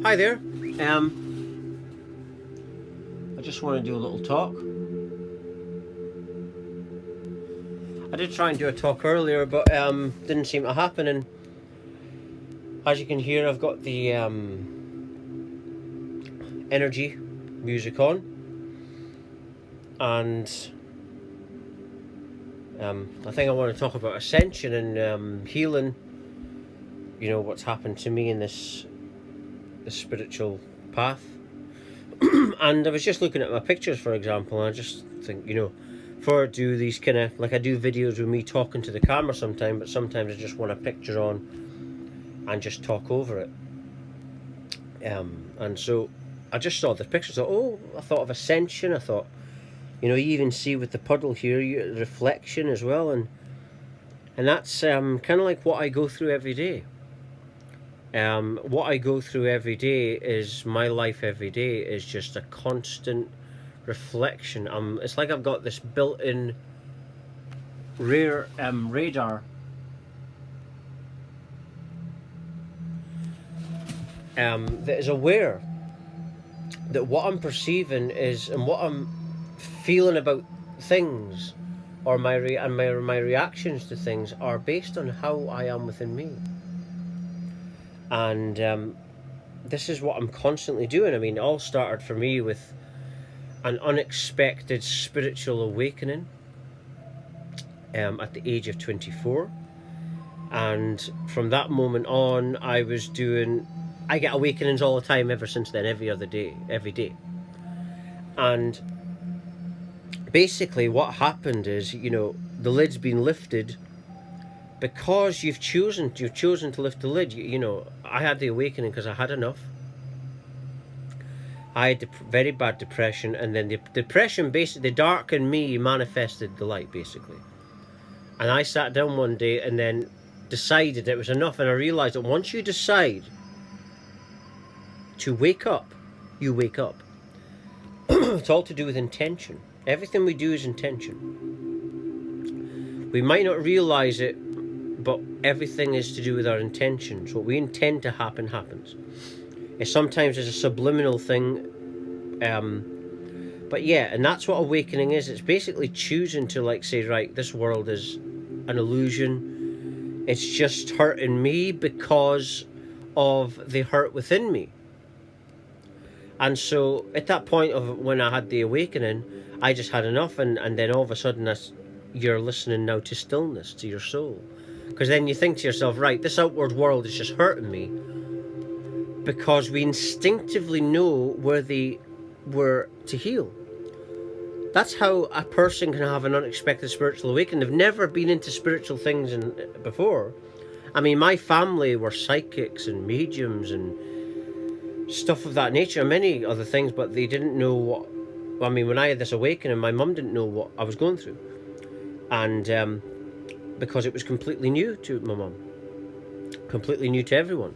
Hi there. I just want to do a little talk. I did try and do a talk earlier, but didn't seem to happen. And as you can hear, I've got the energy music on, and I think I want to talk about ascension and healing. You know what's happened to me in this spiritual path. And I was just looking at my pictures, for example, and I just think, before I do these kind of, like I do videos with me talking to the camera sometimes, but sometimes I just want a picture on and just talk over it. And so I just saw the pictures, I thought of ascension, I thought, you even see with the puddle here, reflection as well, and that's kind of like what I go through every day. What I go through every day is my life every day is just a constant reflection. It's like I've got this built-in rear radar that is aware that what I'm perceiving is and what I'm feeling about things, or my reactions to things are based on how I am within me. And this is what I'm constantly doing. I mean, it all started for me with an unexpected spiritual awakening at the age of 24. And from that moment on, I get awakenings all the time ever since then, every day. And basically what happened is, the lid's been lifted because you've chosen to lift the lid. I had the awakening because I had enough. I had very bad depression, and then the depression, basically, the dark in me manifested the light, basically. And I sat down one day and then decided it was enough, and I realised that once you decide to wake up, you wake up. It's all to do with intention. Everything we do is intention. We might not realise it, but everything is to do with our intentions. What we intend to happen happens. Sometimes it's a subliminal thing, but yeah, and that's what awakening is. It's basically choosing to say, right, this world is an illusion. It's just hurting me because of the hurt within me. And so at that point of when I had the awakening, I just had enough, and then all of a sudden you're listening now to stillness, to your soul. Because then you think to yourself, right, this outward world is just hurting me because we instinctively know where they were to heal. That's how a person can have an unexpected spiritual awakening. They've never been into spiritual things before. I mean, my family were psychics and mediums and stuff of that nature, and many other things, but they didn't know what... I mean, when I had this awakening, my mum didn't know what I was going through. And because it was completely new to my mum. Completely new to everyone.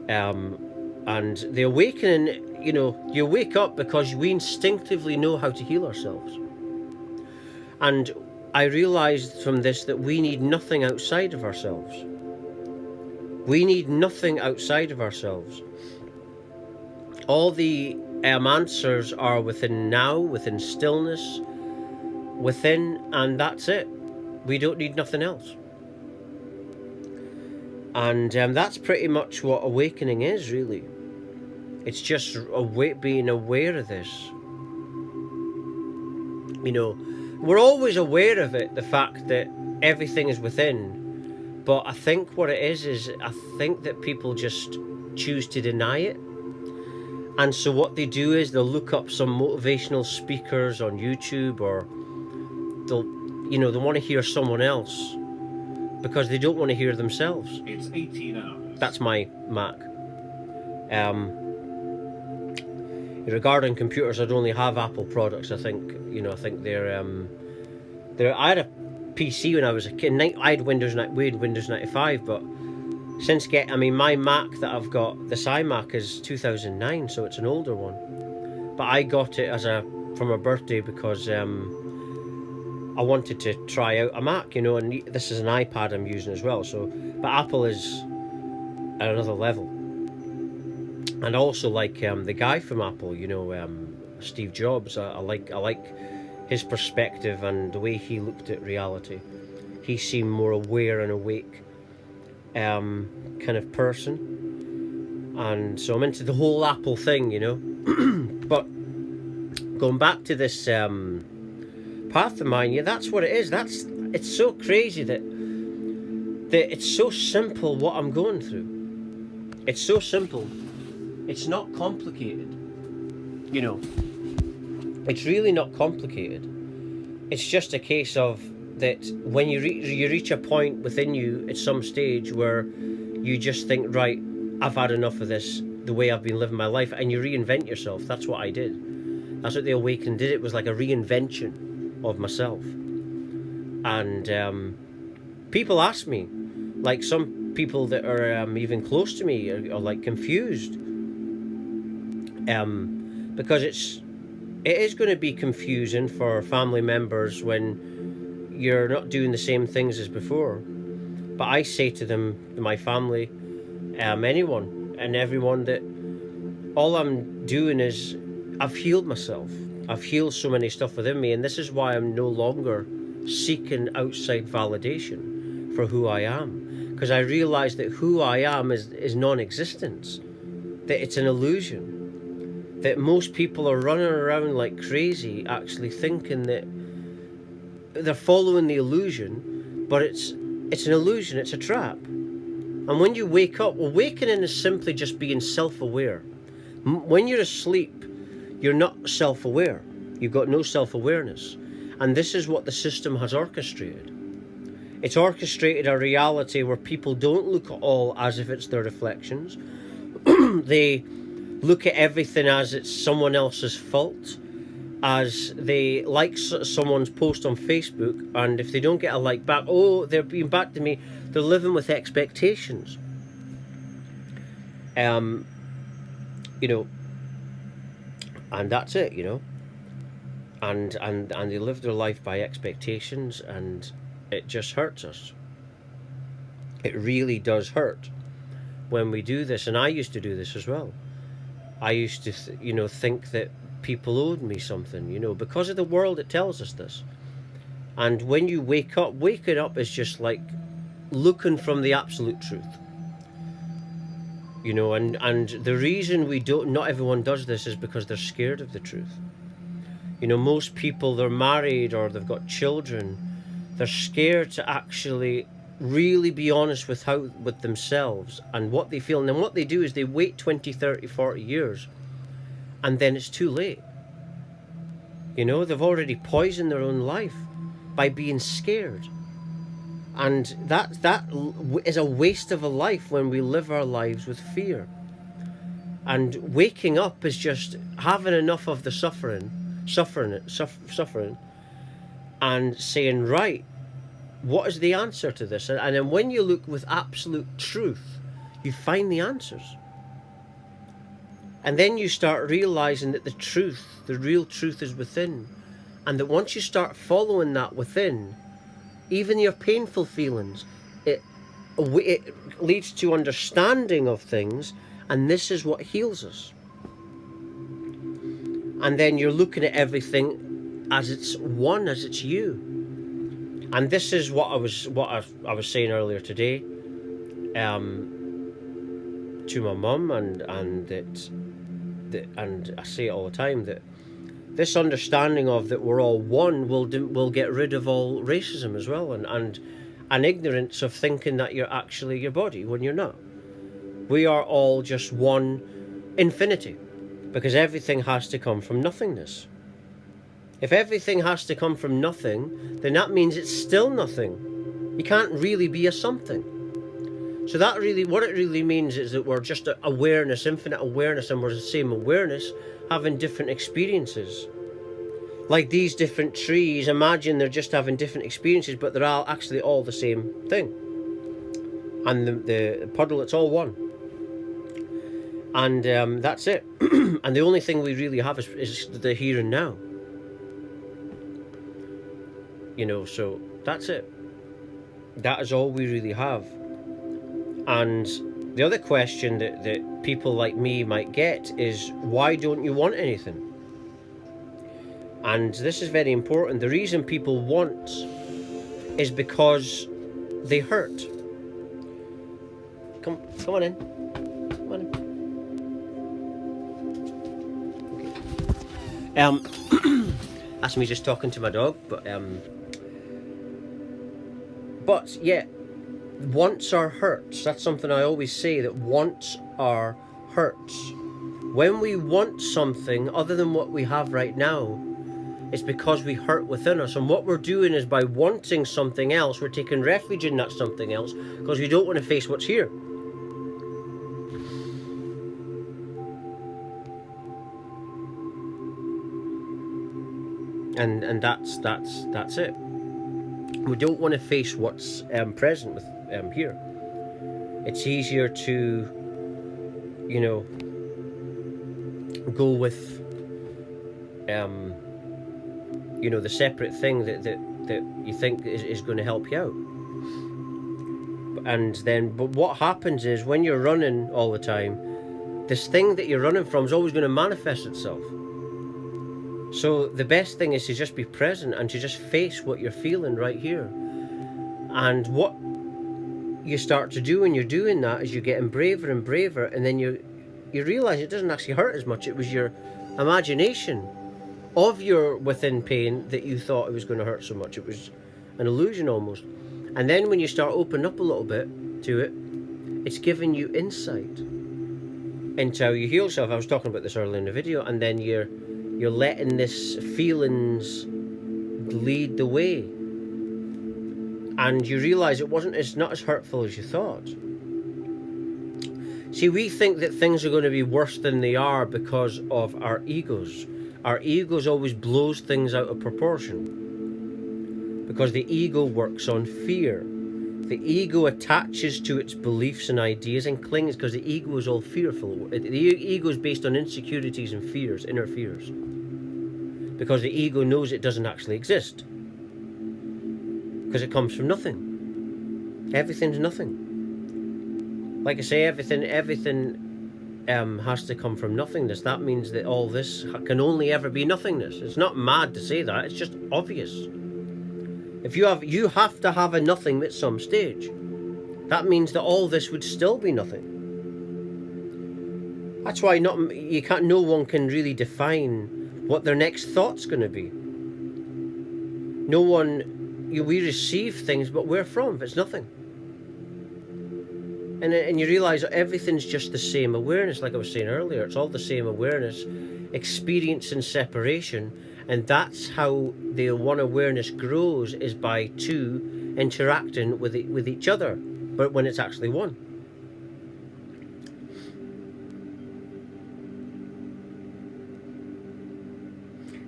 And the awakening, you wake up because we instinctively know how to heal ourselves. And I realised from this that we need nothing outside of ourselves. We need nothing outside of ourselves. All the answers are within now, within stillness, within, and that's it. We don't need nothing else. And that's pretty much what awakening is, really. It's just being aware of this. We're always aware of it, the fact that everything is within. But I think what it is I think that people just choose to deny it. And so what they do is they'll look up some motivational speakers on YouTube, or they want to hear someone else because they don't want to hear themselves. It's 18 hours. That's my Mac. Regarding computers, I'd only have Apple products. I think they're I had a PC when I was a kid. I had Windows 95, but since my Mac that I've got, this iMac, is 2009, so it's an older one. But I got it from a birthday because I wanted to try out a Mac, and this is an iPad I'm using as well. So, but Apple is at another level. And also like the guy from Apple, Steve Jobs. I like his perspective and the way he looked at reality. He seemed more aware and awake kind of person. And so I'm into the whole Apple thing, But going back to this path of mine, yeah, that's what it is. It's so crazy that it's so simple what I'm going through. It's so simple. It's not complicated. It's really not complicated. It's just a case of that when you reach a point within you at some stage where you just think, right, I've had enough of this, the way I've been living my life, and you reinvent yourself. That's what I did. That's what the Awakening did. It was like a reinvention of myself. And people ask me, like some people that are even close to me are like confused. Because it is going to be confusing for family members when you're not doing the same things as before. But I say to them, my family, anyone and everyone, that all I'm doing is I've healed myself. I've healed so many stuff within me, and this is why I'm no longer seeking outside validation for who I am, because I realize that who I am is non-existence, that it's an illusion, that most people are running around like crazy actually thinking that they're following the illusion, but it's an illusion, it's a trap. And when you wake up, awakening is simply just being self-aware. When you're asleep, you're not self-aware. You've got no self-awareness. And this is what the system has orchestrated. It's orchestrated a reality where people don't look at all as if it's their reflections. They look at everything as it's someone else's fault, as they like someone's post on Facebook, and if they don't get a like back, oh, they're being back to me. They're living with expectations. And that's it, and they live their life by expectations, and it just hurts us. It really does hurt when we do this, and I used to do this as well. I used to think that people owed me something, because of the world. It tells us this. And when you waking up is just like looking from the absolute truth, and the reason not everyone does this is because they're scared of the truth. Most people, they're married or they've got children, they're scared to actually really be honest with themselves and what they feel. And then what they do is they wait 20, 30, 40 years, and then it's too late. They've already poisoned their own life by being scared. And that is a waste of a life when we live our lives with fear. And waking up is just having enough of the suffering, and saying, right, what is the answer to this? And then when you look with absolute truth, you find the answers. And then you start realizing that the real truth is within. And that once you start following that within, even your painful feelings, it leads to understanding of things, and this is what heals us. And then you're looking at everything as it's one, as it's you. And this is what I was saying earlier today, to my mum, and I say it all the time, that this understanding of that we're all one will get rid of all racism as well, and ignorance of thinking that you're actually your body when you're not. We are all just one infinity, because everything has to come from nothingness. If everything has to come from nothing, then that means it's still nothing. You can't really be a something. So what it really means is that we're just awareness, infinite awareness, and we're the same awareness, having different experiences. Like these different trees, imagine they're just having different experiences, but they're actually all the same thing. And the puddle, it's all one. And that's it. And the only thing we really have is the here and now. So that's it. That is all we really have. And The other question that people like me might get is, why don't you want anything? And this is very important. The reason people want is because they hurt. Come on in. Come on in. Okay. That's me just talking to my dog, but yeah, wants are hurts. That's something I always say, that wants are hurts. When we want something other than what we have right now, it's because we hurt within us. And what we're doing is, by wanting something else, we're taking refuge in that something else because we don't want to face what's here. And that's it. We don't want to face what's present with here. It's easier to, go with the separate thing that you think is going to help you out. But what happens is, when you're running all the time, this thing that you're running from is always going to manifest itself. So the best thing is to just be present and to just face what you're feeling right here. And what you start to do when you're doing that is you're getting braver and braver, and then you realize it doesn't actually hurt as much. It was your imagination of your within pain that you thought it was going to hurt so much. It was an illusion almost. And then when you start opening up a little bit to it, it's giving you insight into how you heal yourself. I was talking about this earlier in the video. And then you're letting this feelings lead the way, and you realize it's not as hurtful as you thought. See, we think that things are going to be worse than they are because of our egos. Our egos always blows things out of proportion, because the ego works on fear. The ego attaches to its beliefs and ideas and clings, because the ego is all fearful. The ego is based on insecurities and fears, inner fears, because the ego knows it doesn't actually exist, because it comes from nothing. Everything's nothing. Like I say, everything has to come from nothingness. That means that all this can only ever be nothingness. It's not mad to say that, it's just obvious. If you have to have a nothing at some stage. That means that all this would still be nothing. That's why no one can really define what their next thought's going to be. We receive things, but where from if it's nothing? And you realize that everything's just the same awareness. Like I was saying earlier, it's all the same awareness, experiencing separation. And that's how the one awareness grows, is by two interacting with each other, but when it's actually one.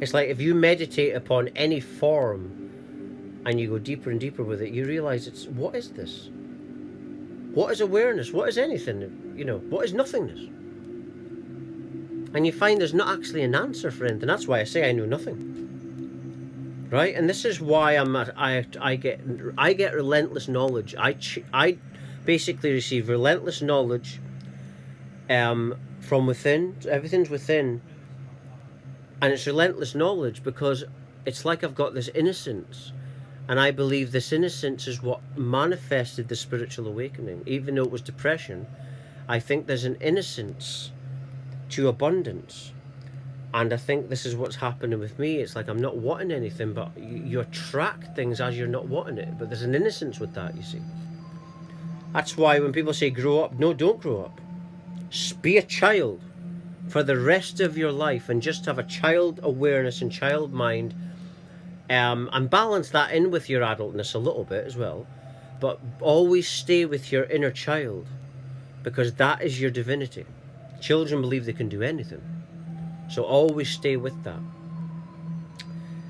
It's like if you meditate upon any form and you go deeper and deeper with it, you realize what is this? What is awareness? What is anything? What is nothingness? And you find there's not actually an answer for anything. That's why I say I know nothing. Right? And this is why I get relentless knowledge. I basically receive relentless knowledge from within. Everything's within. And it's relentless knowledge because it's like I've got this innocence. And I believe this innocence is what manifested the spiritual awakening. Even though it was depression, I think there's an innocence to abundance. And I think this is what's happening with me. It's like I'm not wanting anything, but you attract things as you're not wanting it. But there's an innocence with that, you see. That's why when people say grow up, no, don't grow up. Be a child for the rest of your life and just have a child awareness and child mind, and balance that in with your adultness a little bit as well. But always stay with your inner child, because that is your divinity. Children believe they can do anything. So always stay with that.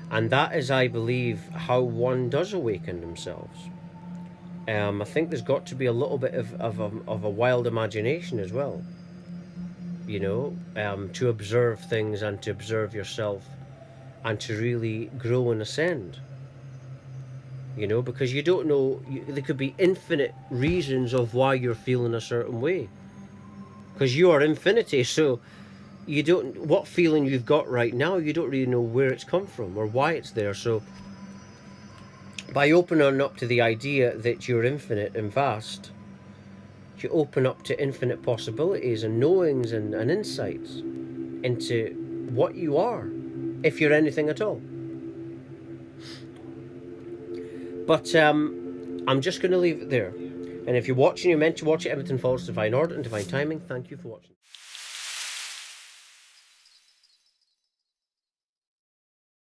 And that is, I believe, how one does awaken themselves. I think there's got to be a little bit of a wild imagination as well. To observe things and to observe yourself and to really grow and ascend. You know, because you don't know, there could be infinite reasons of why you're feeling a certain way. Because you are infinity, so you don't, what feeling you've got right now, you don't really know where it's come from or why it's there. So by opening up to the idea that you're infinite and vast, you open up to infinite possibilities and knowings and insights into what you are, if you're anything at all. But I'm just going to leave it there. And if you're watching, you're meant to watch it. Everything falls to divine order and divine timing. Thank you for watching.